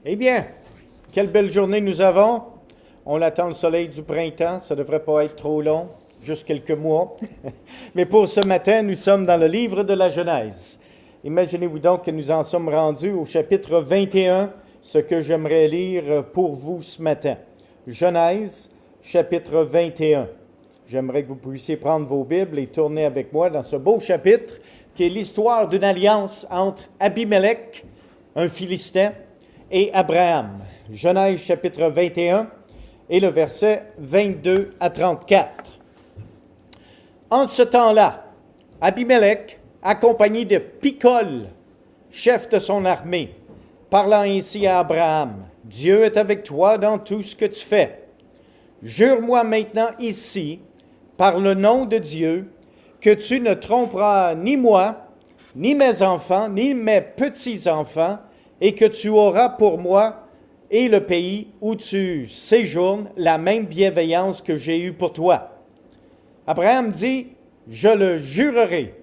Eh bien, quelle belle journée nous avons. On attend le soleil du printemps, ça ne devrait pas être trop long, juste quelques mois. Mais pour ce matin, nous sommes dans le livre de la Genèse. Imaginez-vous donc que nous en sommes rendus au chapitre 21, ce que j'aimerais lire pour vous ce matin. Genèse, chapitre 21. J'aimerais que vous puissiez prendre vos Bibles et tourner avec moi dans ce beau chapitre qui est l'histoire d'une alliance entre Abimelech, un Philistin, et Abraham. Genèse chapitre 21 et le verset 22 à 34. En ce temps-là, Abimelech, accompagné de Picol, chef de son armée, parlant ainsi à Abraham, « Dieu est avec toi dans tout ce que tu fais. Jure-moi maintenant ici, par le nom de Dieu, que tu ne tromperas ni moi, ni mes enfants, ni mes petits-enfants, et que tu auras pour moi et le pays où tu séjournes la même bienveillance que j'ai eue pour toi. » Abraham dit, « Je le jurerai. »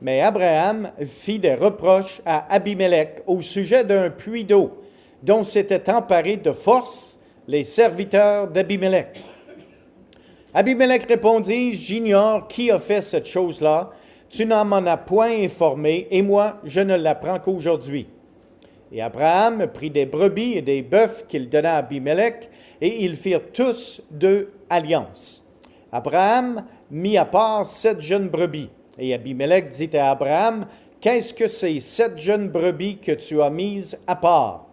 Mais Abraham fit des reproches à Abimelech au sujet d'un puits d'eau dont s'étaient emparés de force les serviteurs d'Abimelech. Abimelech répondit, « J'ignore qui a fait cette chose-là. Tu n'en m'en as point informé, et moi, je ne l'apprends qu'aujourd'hui. » Et Abraham prit des brebis et des bœufs qu'il donna à Abimelech, et ils firent tous deux alliances. Abraham mit à part 7 jeunes brebis. Et Abimelech dit à Abraham, « Qu'est-ce que ces 7 jeunes brebis que tu as mises à part? »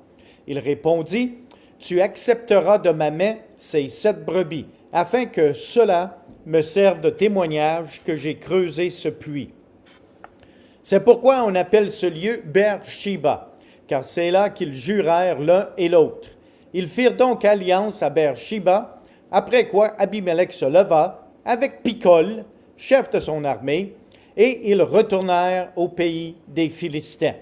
Il répondit, « Tu accepteras de ma main ces 7 brebis, afin que cela me serve de témoignage que j'ai creusé ce puits. » C'est pourquoi on appelle ce lieu Beer-Shiba, car c'est là qu'ils jurèrent l'un et l'autre. Ils firent donc alliance à Beer-Shiba, après quoi Abimelech se leva avec Picol, chef de son armée, et ils retournèrent au pays des Philistins.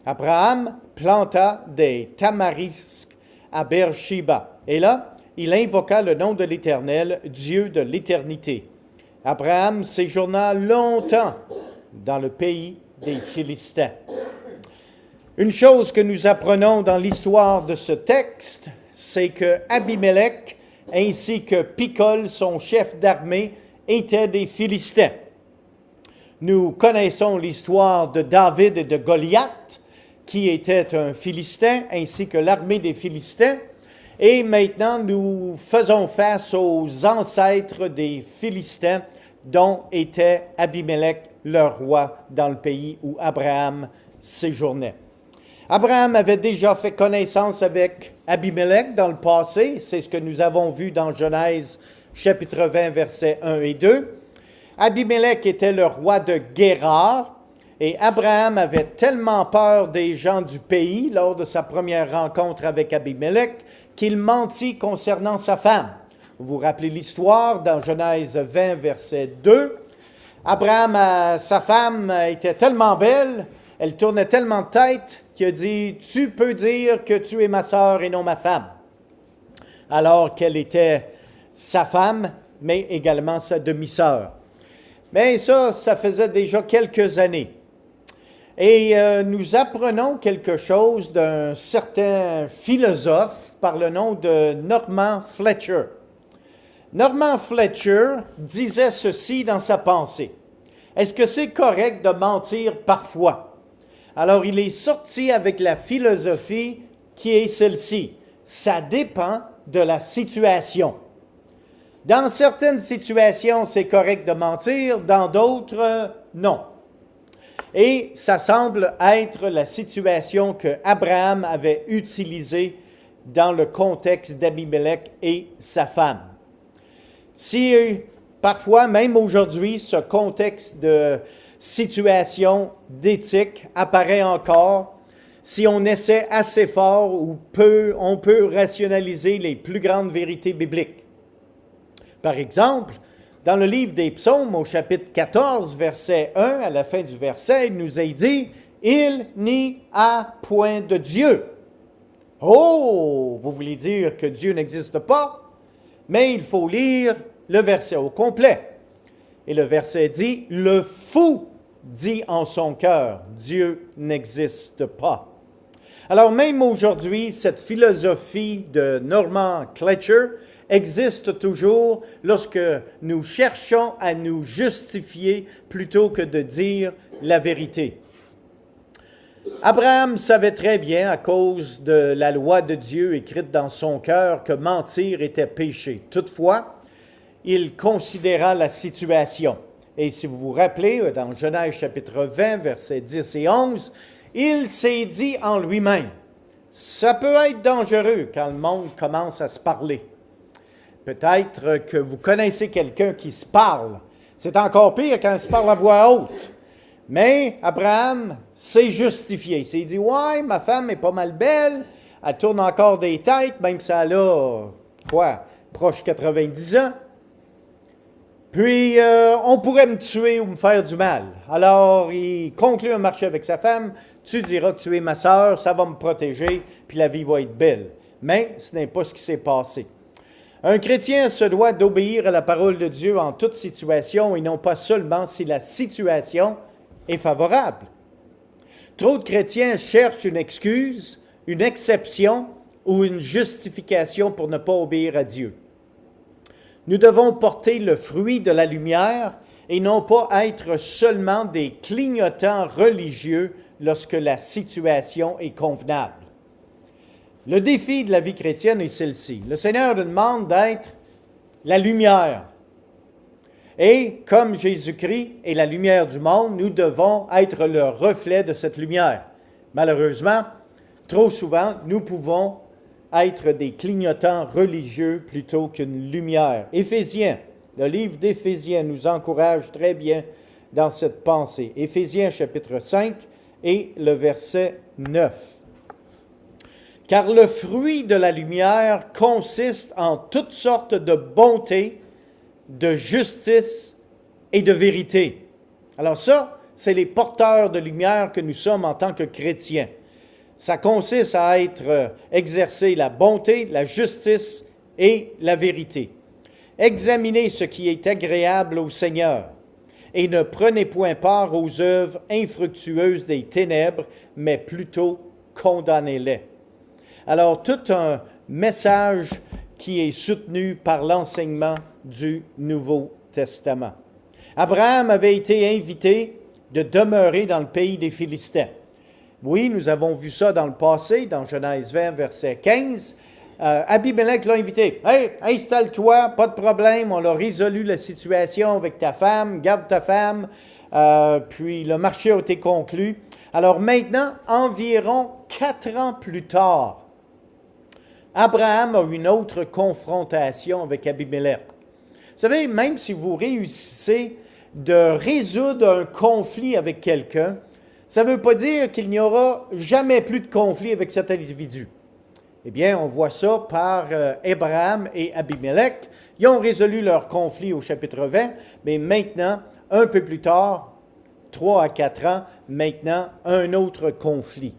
Abraham planta des tamarisques à Beer-Shiba, et là, il invoqua le nom de l'Éternel, Dieu de l'éternité. Abraham séjourna longtemps dans le pays des Philistins. Une chose que nous apprenons dans l'histoire de ce texte, c'est que Abimelech ainsi que Picol, son chef d'armée, étaient des Philistins. Nous connaissons l'histoire de David et de Goliath, qui était un Philistin, ainsi que l'armée des Philistins. Et maintenant, nous faisons face aux ancêtres des Philistins, dont était Abimelech, leur roi, dans le pays où Abraham séjournait. Abraham avait déjà fait connaissance avec Abimelech dans le passé. C'est ce que nous avons vu dans Genèse chapitre 20, versets 1 et 2. Abimelech était le roi de Guérar. Et Abraham avait tellement peur des gens du pays lors de sa première rencontre avec Abimelech qu'il mentit concernant sa femme. Vous vous rappelez l'histoire dans Genèse 20, verset 2. Abraham, sa femme était tellement belle, elle tournait tellement de tête qu'il a dit, « Tu peux dire que tu es ma sœur et non ma femme. » Alors qu'elle était sa femme, mais également sa demi-sœur. Mais ça faisait déjà quelques années. Et nous apprenons quelque chose d'un certain philosophe par le nom de Norman Fletcher. Norman Fletcher disait ceci dans sa pensée. Est-ce que c'est correct de mentir parfois? Alors il est sorti avec la philosophie qui est celle-ci. Ça dépend de la situation. Dans certaines situations, c'est correct de mentir, dans d'autres, non. Et ça semble être la situation que Abraham avait utilisée dans le contexte d'Abimelech et sa femme. Si parfois, même aujourd'hui, ce contexte de situation d'éthique apparaît encore, si on essaie assez fort ou on peut rationaliser les plus grandes vérités bibliques. Par exemple, dans le livre des Psaumes, au chapitre 14, verset 1, à la fin du verset, il nous est dit « Il n'y a point de Dieu. » Oh, vous voulez dire que Dieu n'existe pas? Mais il faut lire le verset au complet. Et le verset dit « Le fou dit en son cœur, Dieu n'existe pas. » Alors même aujourd'hui, cette philosophie de Norman Kletcher existe toujours lorsque nous cherchons à nous justifier plutôt que de dire la vérité. Abraham savait très bien, à cause de la loi de Dieu écrite dans son cœur, que mentir était péché. Toutefois, il considéra la situation. Et si vous vous rappelez, dans Genèse chapitre 20, versets 10 et 11, il s'est dit en lui-même, « Ça peut être dangereux quand le monde commence à se parler. » Peut-être que vous connaissez quelqu'un qui se parle. C'est encore pire quand il se parle à voix haute. Mais Abraham s'est justifié. Il s'est dit, « Ouais, ma femme est pas mal belle. Elle tourne encore des têtes, même si elle a, proche 90 ans. Puis, on pourrait me tuer ou me faire du mal. » Alors, il conclut un marché avec sa femme. « Tu diras que tu es ma sœur, ça va me protéger, puis la vie va être belle. » Mais ce n'est pas ce qui s'est passé. Un chrétien se doit d'obéir à la parole de Dieu en toute situation et non pas seulement si la situation est favorable. Trop de chrétiens cherchent une excuse, une exception ou une justification pour ne pas obéir à Dieu. Nous devons porter le fruit de la lumière et non pas être seulement des clignotants religieux lorsque la situation est convenable. Le défi de la vie chrétienne est celle-ci. Le Seigneur nous demande d'être la lumière. Et comme Jésus-Christ est la lumière du monde, nous devons être le reflet de cette lumière. Malheureusement, trop souvent, nous pouvons être des clignotants religieux plutôt qu'une lumière. Éphésiens, le livre d'Éphésiens nous encourage très bien dans cette pensée. Éphésiens chapitre 5 et le verset 9. Car le fruit de la lumière consiste en toutes sortes de bonté, de justice et de vérité. Alors ça, c'est les porteurs de lumière que nous sommes en tant que chrétiens. Ça consiste à exercer la bonté, la justice et la vérité. Examinez ce qui est agréable au Seigneur et ne prenez point part aux œuvres infructueuses des ténèbres, mais plutôt condamnez-les. Alors, tout un message qui est soutenu par l'enseignement du Nouveau Testament. Abraham avait été invité de demeurer dans le pays des Philistins. Oui, nous avons vu ça dans le passé, dans Genèse 20, verset 15. Abimelech l'a invité. « Hey, installe-toi, pas de problème, on a résolu la situation avec ta femme, garde ta femme. » Puis le marché a été conclu. Alors maintenant, environ 4 ans plus tard, Abraham a une autre confrontation avec Abimelech. Vous savez, même si vous réussissez de résoudre un conflit avec quelqu'un, ça ne veut pas dire qu'il n'y aura jamais plus de conflit avec cet individu. Eh bien, on voit ça par Abraham et Abimelech. Ils ont résolu leur conflit au chapitre 20, mais maintenant, un peu plus tard, 3 à 4 ans, maintenant, un autre conflit.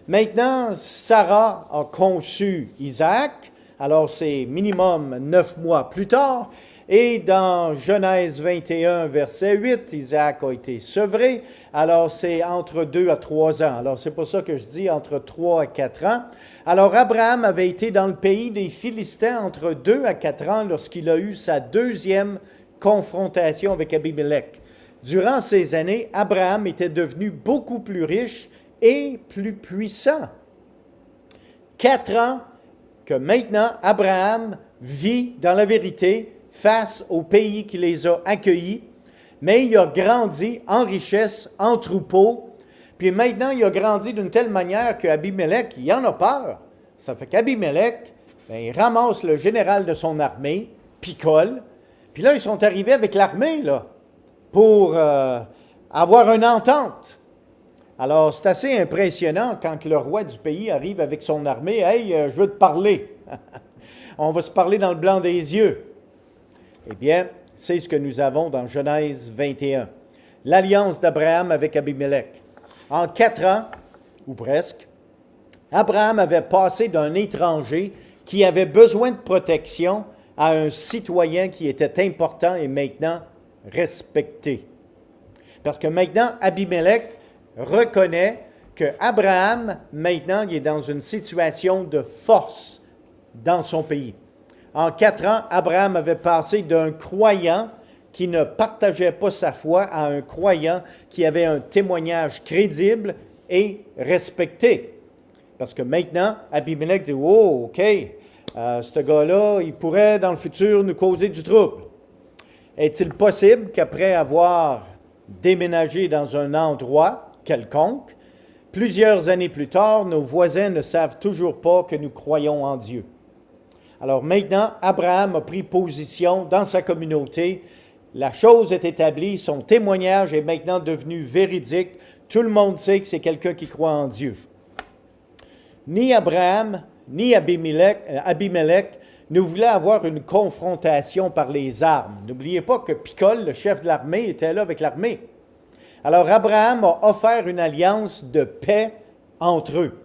Maintenant, Sarah a conçu Isaac, alors c'est minimum 9 mois plus tard, et dans Genèse 21, verset 8, Isaac a été sevré, alors c'est entre 2 à 3 ans. Alors c'est pour ça que je dis entre 3 à 4 ans. Alors Abraham avait été dans le pays des Philistins entre 2 à 4 ans lorsqu'il a eu sa deuxième confrontation avec Abimelech. Durant ces années, Abraham était devenu beaucoup plus riche et plus puissant. 4 ans que maintenant Abraham vit dans la vérité face au pays qui les a accueillis, mais il a grandi en richesse, en troupeau, puis maintenant il a grandi d'une telle manière qu'Abimelech, il en a peur. Ça fait qu'Abimelech, il ramasse le général de son armée, picole, puis là ils sont arrivés avec l'armée là, pour avoir une entente. Alors, c'est assez impressionnant quand le roi du pays arrive avec son armée. « Hey, je veux te parler. On va se parler dans le blanc des yeux. » Eh bien, c'est ce que nous avons dans Genèse 21. L'alliance d'Abraham avec Abimelech. En 4 ans, ou presque, Abraham avait passé d'un étranger qui avait besoin de protection à un citoyen qui était important et maintenant respecté. Parce que maintenant, Abimelech reconnaît que Abraham, maintenant, il est dans une situation de force dans son pays. En 4 ans, Abraham avait passé d'un croyant qui ne partageait pas sa foi à un croyant qui avait un témoignage crédible et respecté. Parce que maintenant, Abimelech dit « Oh, OK, ce gars-là, il pourrait dans le futur nous causer du trouble. » Est-il possible qu'après avoir déménagé dans un endroit quelconque, plusieurs années plus tard, nos voisins ne savent toujours pas que nous croyons en Dieu? Alors maintenant, Abraham a pris position dans sa communauté. La chose est établie, son témoignage est maintenant devenu véridique. Tout le monde sait que c'est quelqu'un qui croit en Dieu. Ni Abraham, ni Abimelech ne voulaient avoir une confrontation par les armes. N'oubliez pas que Picol, le chef de l'armée, était là avec l'armée. Alors Abraham a offert une alliance de paix entre eux.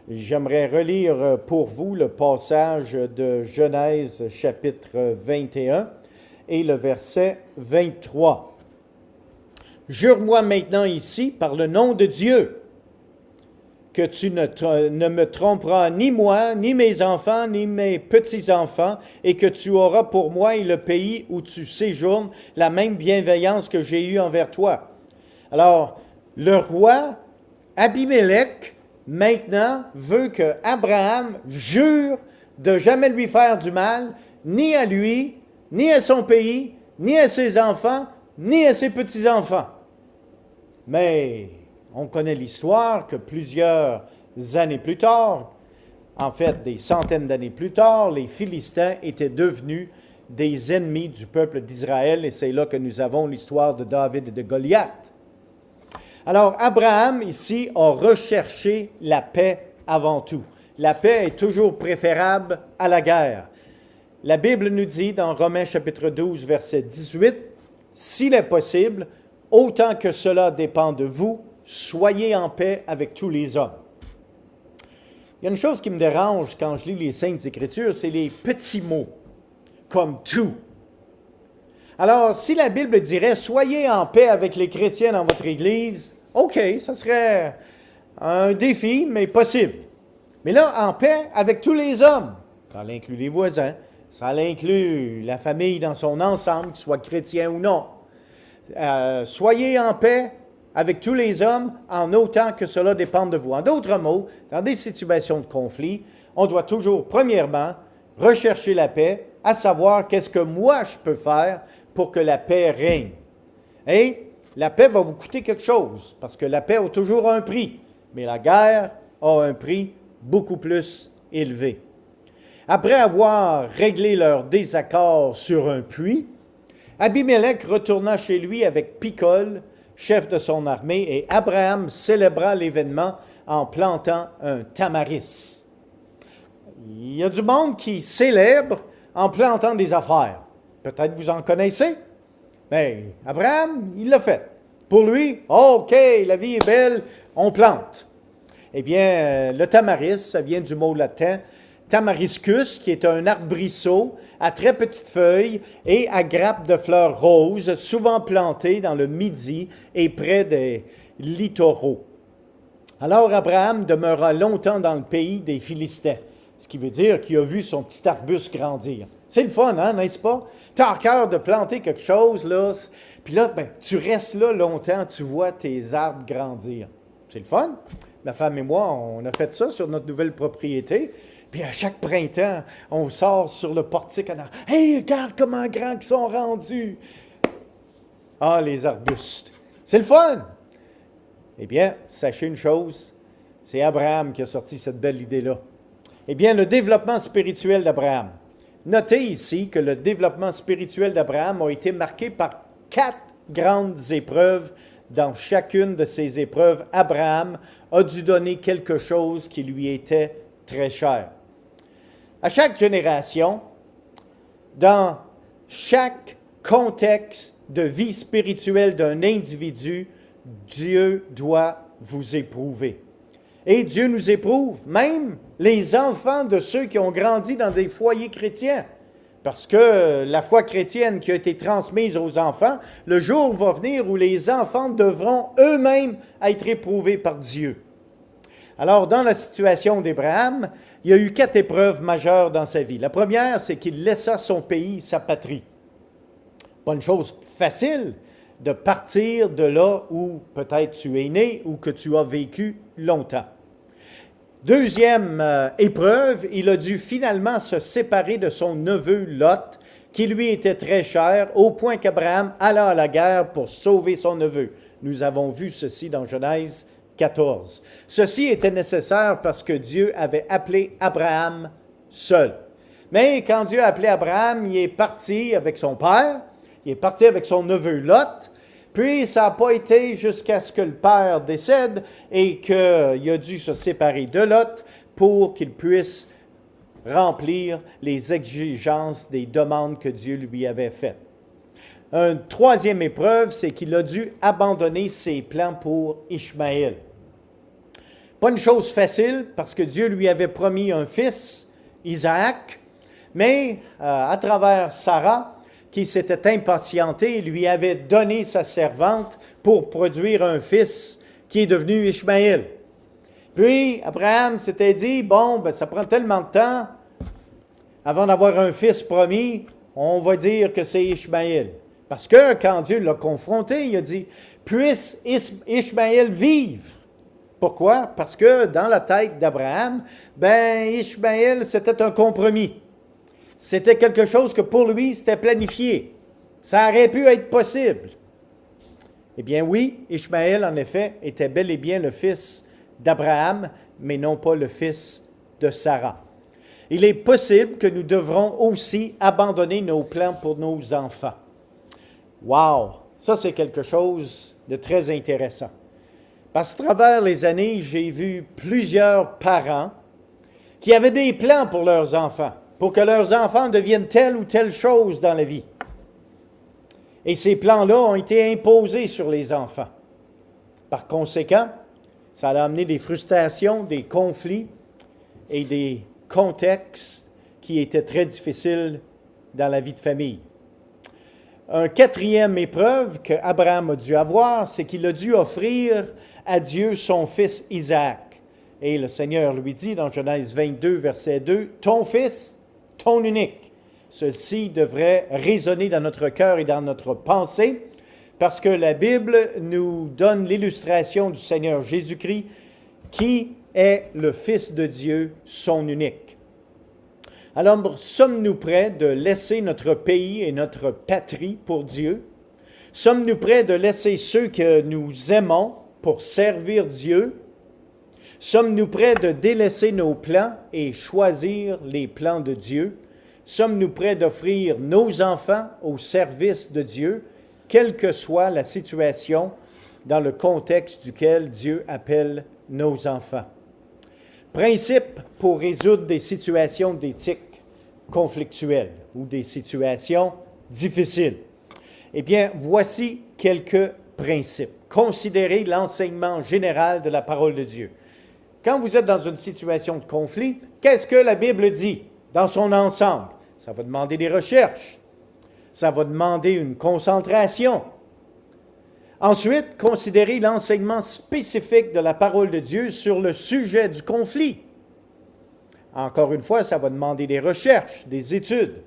J'aimerais relire pour vous le passage de Genèse chapitre 21 et le verset 23. « Jure-moi maintenant ici, par le nom de Dieu, que tu ne me tromperas ni moi, ni mes enfants, ni mes petits-enfants, et que tu auras pour moi et le pays où tu séjournes la même bienveillance que j'ai eue envers toi. » Alors, le roi Abimelech, maintenant, veut que Abraham jure de jamais lui faire du mal, ni à lui, ni à son pays, ni à ses enfants, ni à ses petits-enfants. Mais on connaît l'histoire que plusieurs années plus tard, en fait des centaines d'années plus tard, les Philistins étaient devenus des ennemis du peuple d'Israël, et c'est là que nous avons l'histoire de David et de Goliath. Alors, Abraham, ici, a recherché la paix avant tout. La paix est toujours préférable à la guerre. La Bible nous dit dans Romains chapitre 12, verset 18, « S'il est possible, autant que cela dépend de vous, soyez en paix avec tous les hommes. » Il y a une chose qui me dérange quand je lis les Saintes Écritures, c'est les petits mots, comme « tout ». Alors, si la Bible dirait « Soyez en paix avec les chrétiens dans votre Église », OK, ça serait un défi, mais possible. Mais là, en paix avec tous les hommes, ça inclut les voisins, ça inclut la famille dans son ensemble, qu'ils soient chrétiens ou non. Soyez en paix avec tous les hommes en autant que cela dépende de vous. En d'autres mots, dans des situations de conflit, on doit toujours, premièrement, rechercher la paix, à savoir qu'est-ce que moi je peux faire pour que la paix règne. Et la paix va vous coûter quelque chose, parce que la paix a toujours un prix, mais la guerre a un prix beaucoup plus élevé. Après avoir réglé leur désaccord sur un puits, Abimelech retourna chez lui avec Picol, chef de son armée, et Abraham célébra l'événement en plantant un tamaris. Il y a du monde qui célèbre en plantant des affaires. Peut-être vous en connaissez, mais Abraham, il l'a fait. Pour lui, OK, la vie est belle, on plante. Eh bien, le tamaris, ça vient du mot latin tamariscus, qui est un arbrisseau à très petites feuilles et à grappes de fleurs roses, souvent planté dans le Midi et près des littoraux. Alors Abraham demeura longtemps dans le pays des Philistins, ce qui veut dire qu'il a vu son petit arbuste grandir. C'est le fun, hein, n'est-ce pas? Tu as à cœur de planter quelque chose, là, puis là, ben, tu restes là longtemps, tu vois tes arbres grandir. C'est le fun. Ma femme et moi, on a fait ça sur notre nouvelle propriété. Puis à chaque printemps, on sort sur le portique en disant « Hey, regarde comment grands ils sont rendus! » Ah, les arbustes! C'est le fun! Eh bien, sachez une chose, c'est Abraham qui a sorti cette belle idée-là. Eh bien, le développement spirituel d'Abraham. Notez ici que le développement spirituel d'Abraham a été marqué par 4 grandes épreuves. Dans chacune de ces épreuves, Abraham a dû donner quelque chose qui lui était très cher. À chaque génération, dans chaque contexte de vie spirituelle d'un individu, Dieu doit vous éprouver. Et Dieu nous éprouve, même les enfants de ceux qui ont grandi dans des foyers chrétiens. Parce que la foi chrétienne qui a été transmise aux enfants, le jour va venir où les enfants devront eux-mêmes être éprouvés par Dieu. Alors, dans la situation d'Abraham, il y a eu 4 épreuves majeures dans sa vie. La première, c'est qu'il laissa son pays, sa patrie. Pas une chose facile de partir de là où peut-être tu es né ou que tu as vécu longtemps. Deuxième épreuve, il a dû finalement se séparer de son neveu Lot, qui lui était très cher, au point qu'Abraham alla à la guerre pour sauver son neveu. Nous avons vu ceci dans Genèse 14. Ceci était nécessaire parce que Dieu avait appelé Abraham seul. Mais quand Dieu a appelé Abraham, il est parti avec son père, il est parti avec son neveu Lot, puis ça n'a pas été jusqu'à ce que le père décède et qu'il a dû se séparer de Lot pour qu'il puisse remplir les exigences des demandes que Dieu lui avait faites. Une troisième épreuve, c'est qu'il a dû abandonner ses plans pour Ishmaël. Pas une chose facile parce que Dieu lui avait promis un fils, Isaac, mais à travers Sarah, qui s'était impatientée, lui avait donné sa servante pour produire un fils qui est devenu Ishmaël. Puis Abraham s'était dit, bon, ça prend tellement de temps avant d'avoir un fils promis, on va dire que c'est Ishmaël. Parce que quand Dieu l'a confronté, il a dit, puisse Ishmaël vivre. Pourquoi? Parce que dans la tête d'Abraham, Ishmaël, c'était un compromis. C'était quelque chose que pour lui, c'était planifié. Ça aurait pu être possible. Eh bien oui, Ishmaël, en effet, était bel et bien le fils d'Abraham, mais non pas le fils de Sarah. Il est possible que nous devrons aussi abandonner nos plans pour nos enfants. Wow! Ça, c'est quelque chose de très intéressant. Parce qu'à travers les années, j'ai vu plusieurs parents qui avaient des plans pour leurs enfants, pour que leurs enfants deviennent telle ou telle chose dans la vie. Et ces plans-là ont été imposés sur les enfants. Par conséquent, ça a amené des frustrations, des conflits et des contextes qui étaient très difficiles dans la vie de famille. Un quatrième épreuve qu'Abraham a dû avoir, c'est qu'il a dû offrir à Dieu son fils Isaac. Et le Seigneur lui dit dans Genèse 22, verset 2, « Ton fils, ton unique. » Ceci devrait résonner dans notre cœur et dans notre pensée, parce que la Bible nous donne l'illustration du Seigneur Jésus-Christ, qui est le Fils de Dieu, son unique. Alors, sommes-nous prêts de laisser notre pays et notre patrie pour Dieu? Sommes-nous prêts de laisser ceux que nous aimons pour servir Dieu? Sommes-nous prêts de délaisser nos plans et choisir les plans de Dieu? Sommes-nous prêts d'offrir nos enfants au service de Dieu, quelle que soit la situation dans le contexte duquel Dieu appelle nos enfants? Principe pour résoudre des situations d'éthique conflictuelles ou des situations difficiles. Eh bien, voici quelques principes. Considérez l'enseignement général de la parole de Dieu. Quand vous êtes dans une situation de conflit, qu'est-ce que la Bible dit dans son ensemble? Ça va demander des recherches. Ça va demander une concentration. Ensuite, considérez l'enseignement spécifique de la parole de Dieu sur le sujet du conflit. Encore une fois, ça va demander des recherches, des études.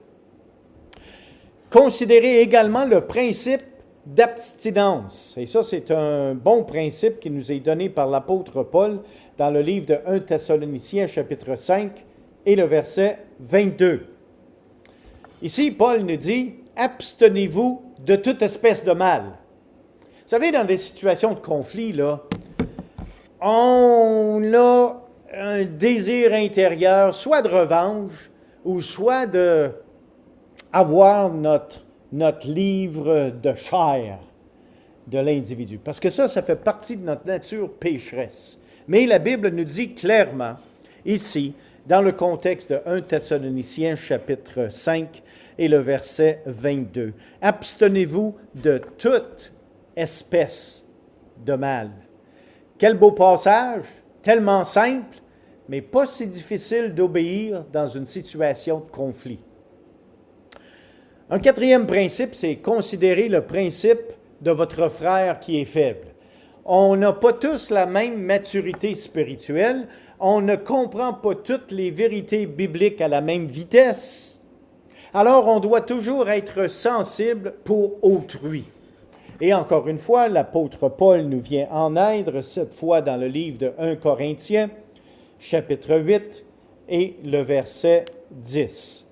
Considérez également le principe d'abstinence. Et ça, c'est un bon principe qui nous est donné par l'apôtre Paul dans le livre de 1 Thessaloniciens, chapitre 5, et le verset 22. Ici, Paul nous dit, « Abstenez-vous de toute espèce de mal. » Vous savez, dans des situations de conflit, là, on a un désir intérieur, soit de revanche, ou soit d'avoir notre livre de chair de l'individu. Parce que ça fait partie de notre nature pécheresse. Mais la Bible nous dit clairement, ici, dans le contexte de 1 Thessaloniciens, chapitre 5, et le verset 22, « Abstenez-vous de toute espèce de mal. » Quel beau passage, tellement simple, mais pas si difficile d'obéir dans une situation de conflit. Un quatrième principe, c'est considérer le principe de votre frère qui est faible. On n'a pas tous la même maturité spirituelle. On ne comprend pas toutes les vérités bibliques à la même vitesse. Alors, on doit toujours être sensible pour autrui. Et encore une fois, l'apôtre Paul nous vient en aide, cette fois dans le livre de 1 Corinthiens, chapitre 8 et le verset 10.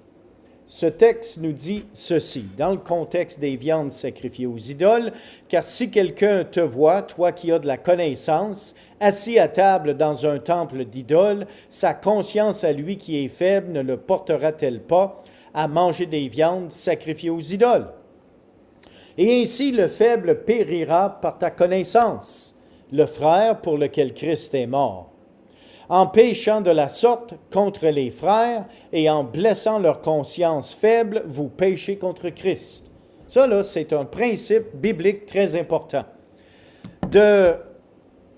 Ce texte nous dit ceci, dans le contexte des viandes sacrifiées aux idoles, « Car si quelqu'un te voit, toi qui as de la connaissance, assis à table dans un temple d'idoles, sa conscience à lui qui est faible ne le portera-t-elle pas à manger des viandes sacrifiées aux idoles? Et ainsi le faible périra par ta connaissance, le frère pour lequel Christ est mort. En péchant de la sorte contre les frères et en blessant leur conscience faible, vous péchez contre Christ. » Ça, là, c'est un principe biblique très important. De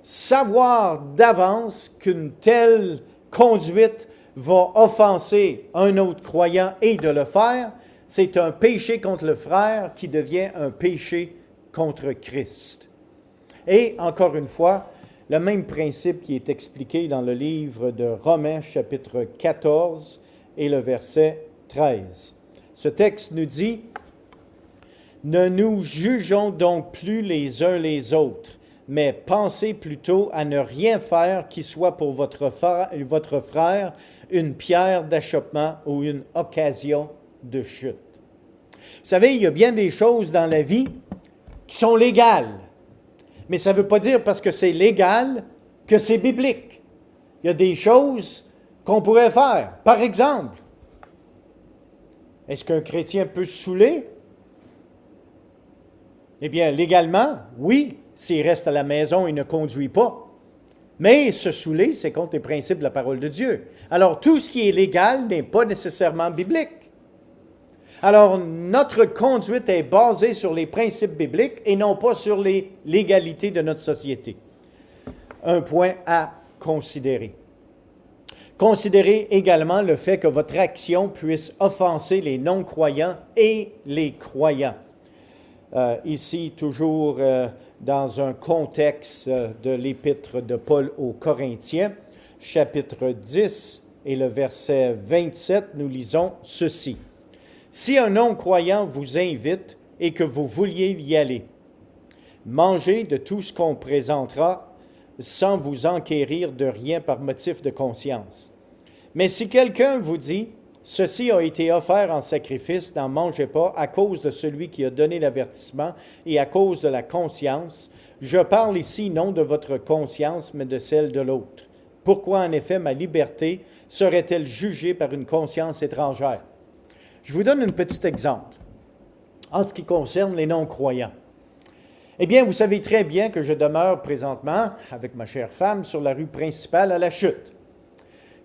savoir d'avance qu'une telle conduite va offenser un autre croyant et de le faire, c'est un péché contre le frère qui devient un péché contre Christ. Et encore une fois, le même principe qui est expliqué dans le livre de Romains, chapitre 14 et le verset 13. Ce texte nous dit « Ne nous jugeons donc plus les uns les autres, mais pensez plutôt à ne rien faire qui soit pour votre frère une pierre d'achoppement ou une occasion de chute. » Vous savez, il y a bien des choses dans la vie qui sont légales. Mais ça ne veut pas dire parce que c'est légal que c'est biblique. Il y a des choses qu'on pourrait faire. Par exemple, est-ce qu'un chrétien peut se saouler? Eh bien, légalement, oui, s'il reste à la maison et ne conduit pas. Mais se saouler, c'est contre les principes de la parole de Dieu. Alors, tout ce qui est légal n'est pas nécessairement biblique. Alors, notre conduite est basée sur les principes bibliques et non pas sur les légalités de notre société. Un point à considérer. Considérez également le fait que votre action puisse offenser les non-croyants et les croyants. Ici, toujours dans un contexte de l'épître de Paul aux Corinthiens, chapitre 10 et le verset 27, nous lisons ceci. « Si un non-croyant vous invite et que vous vouliez y aller, mangez de tout ce qu'on présentera sans vous enquérir de rien par motif de conscience. Mais si quelqu'un vous dit « Ceci a été offert en sacrifice, n'en mangez pas à cause de celui qui a donné l'avertissement et à cause de la conscience, je parle ici non de votre conscience, mais de celle de l'autre. Pourquoi en effet ma liberté serait-elle jugée par une conscience étrangère? » Je vous donne un petit exemple en ce qui concerne les non-croyants. Eh bien, vous savez très bien que je demeure présentement, avec ma chère femme, sur la rue principale à la Chute.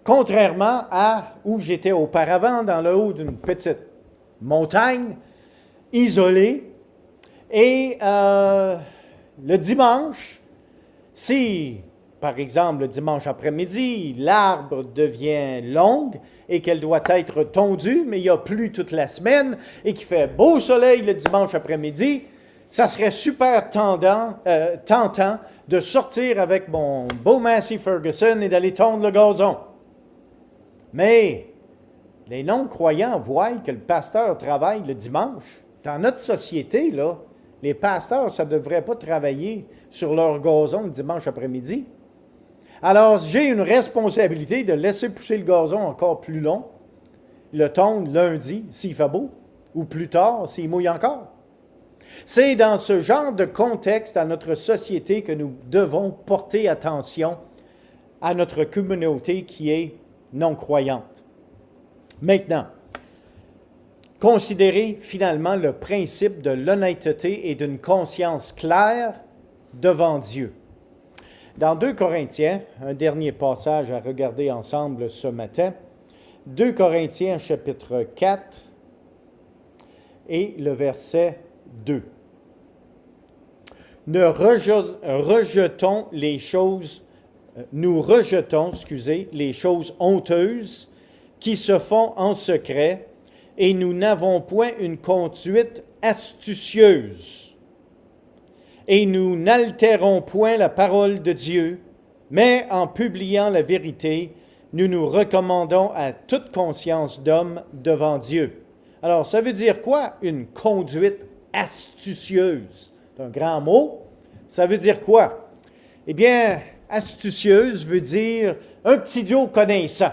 Contrairement à où j'étais auparavant, dans le haut d'une petite montagne, isolée, et le dimanche, si, par exemple, le dimanche après-midi, l'arbre devient longue et qu'elle doit être tondue, mais il y a plu toute la semaine et qu'il fait beau soleil le dimanche après-midi, ça serait super tentant de sortir avec mon beau Massey Ferguson et d'aller tondre le gazon. Mais les non-croyants voient que le pasteur travaille le dimanche. Dans notre société, là, les pasteurs, ça ne devrait pas travailler sur leur gazon le dimanche après-midi. Alors, j'ai une responsabilité de laisser pousser le gazon encore plus long, le tondre lundi, s'il fait beau, ou plus tard, s'il mouille encore. C'est dans ce genre de contexte à notre société que nous devons porter attention à notre communauté qui est non-croyante. Maintenant, considérez finalement le principe de l'honnêteté et d'une conscience claire devant Dieu. Dans 2 Corinthiens, un dernier passage à regarder ensemble ce matin, 2 Corinthiens chapitre 4 et le verset 2. Nous rejetons les choses honteuses qui se font en secret et nous n'avons point une conduite astucieuse. et nous n'altérons point la parole de Dieu, mais en publiant la vérité, nous nous recommandons à toute conscience d'homme devant Dieu. Alors, ça veut dire quoi? Une conduite astucieuse. C'est un grand mot. Ça veut dire quoi? Eh bien, astucieuse veut dire un petit Joe connaissant.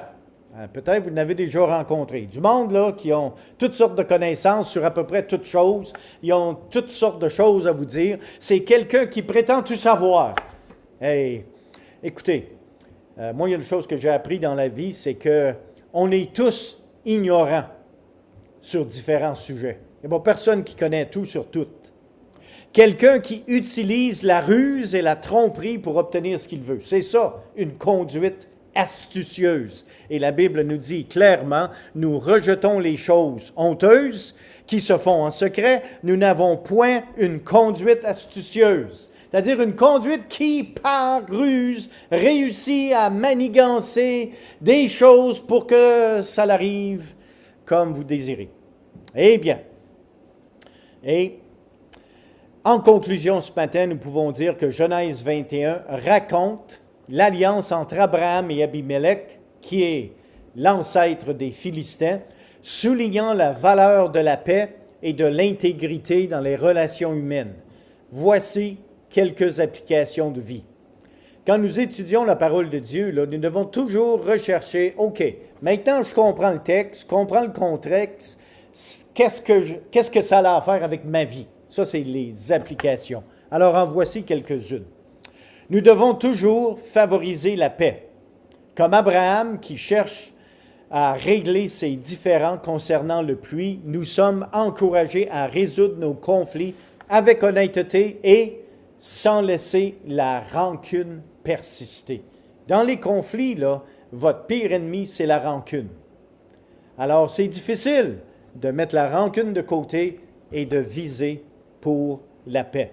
Peut-être vous en avez déjà rencontré. Du monde là, qui ont toutes sortes de connaissances sur à peu près toutes choses. Ils ont toutes sortes de choses à vous dire. C'est quelqu'un qui prétend tout savoir. Hey, écoutez, moi, il y a une chose que j'ai appris dans la vie, c'est qu'on est tous ignorants sur différents sujets. Il n'y a pas personne qui connaît tout sur tout. Quelqu'un qui utilise la ruse et la tromperie pour obtenir ce qu'il veut. C'est ça, une conduite astucieuse. Et la Bible nous dit clairement, nous rejetons les choses honteuses qui se font en secret. Nous n'avons point une conduite astucieuse. C'est-à-dire une conduite qui, par ruse, réussit à manigancer des choses pour que ça l'arrive comme vous désirez. Eh bien, et en conclusion ce matin, nous pouvons dire que Genèse 21 raconte l'alliance entre Abraham et Abimelech, qui est l'ancêtre des Philistins, soulignant la valeur de la paix et de l'intégrité dans les relations humaines. Voici quelques applications de vie. Quand nous étudions la parole de Dieu, là, nous devons toujours rechercher, OK, maintenant je comprends le texte, je comprends le contexte, qu'est-ce que ça a à faire avec ma vie? Ça, c'est les applications. Alors, en voici quelques-unes. Nous devons toujours favoriser la paix. Comme Abraham qui cherche à régler ses différends concernant le puits, nous sommes encouragés à résoudre nos conflits avec honnêteté et sans laisser la rancune persister. Dans les conflits, là, votre pire ennemi, c'est la rancune. Alors, c'est difficile de mettre la rancune de côté et de viser pour la paix.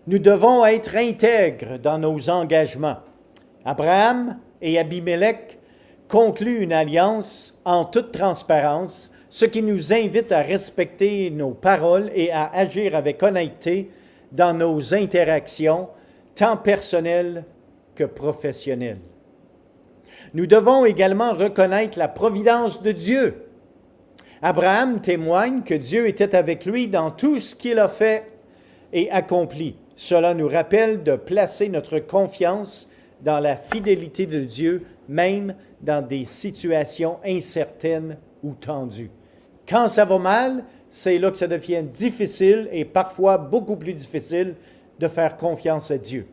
Nous devons être intègres dans nos engagements. Abraham et Abimelech concluent une alliance en toute transparence, ce qui nous invite à respecter nos paroles et à agir avec honnêteté dans nos interactions, tant personnelles que professionnelles. Nous devons également reconnaître la providence de Dieu. Abraham témoigne que Dieu était avec lui dans tout ce qu'il a fait et accompli. Cela nous rappelle de placer notre confiance dans la fidélité de Dieu, même dans des situations incertaines ou tendues. Quand ça va mal, c'est là que ça devient difficile et parfois beaucoup plus difficile de faire confiance à Dieu.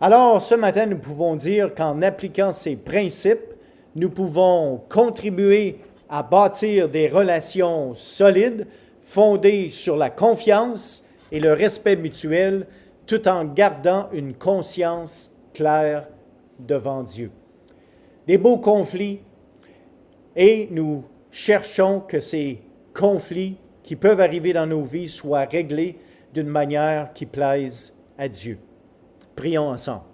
Alors, ce matin, nous pouvons dire qu'en appliquant ces principes, nous pouvons contribuer à bâtir des relations solides, fondées sur la confiance et le respect mutuel, tout en gardant une conscience claire devant Dieu. Des beaux conflits, et nous cherchons que ces conflits qui peuvent arriver dans nos vies soient réglés d'une manière qui plaise à Dieu. Prions ensemble.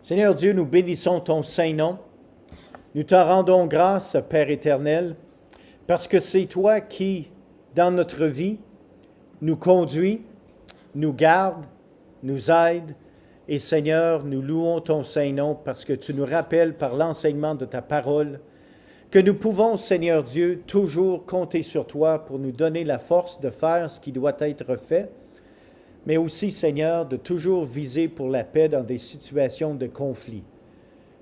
Seigneur Dieu, nous bénissons ton saint nom. Nous te rendons grâce, Père éternel, parce que c'est toi qui, dans notre vie, nous conduis, nous garde, nous aide. Et Seigneur, nous louons ton saint nom parce que tu nous rappelles par l'enseignement de ta parole que nous pouvons, Seigneur Dieu, toujours compter sur toi pour nous donner la force de faire ce qui doit être fait, mais aussi, Seigneur, de toujours viser pour la paix dans des situations de conflit.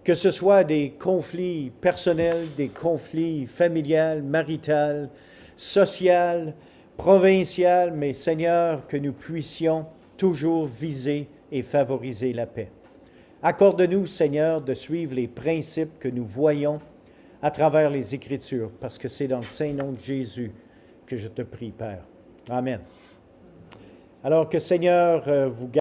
Que ce soit des conflits personnels, des conflits familiales, maritales, sociales, provinciales, mais Seigneur, que nous puissions toujours viser et favoriser la paix. Accorde-nous, Seigneur, de suivre les principes que nous voyons à travers les Écritures, parce que c'est dans le saint nom de Jésus que je te prie, Père. Amen. Alors que Seigneur vous garde.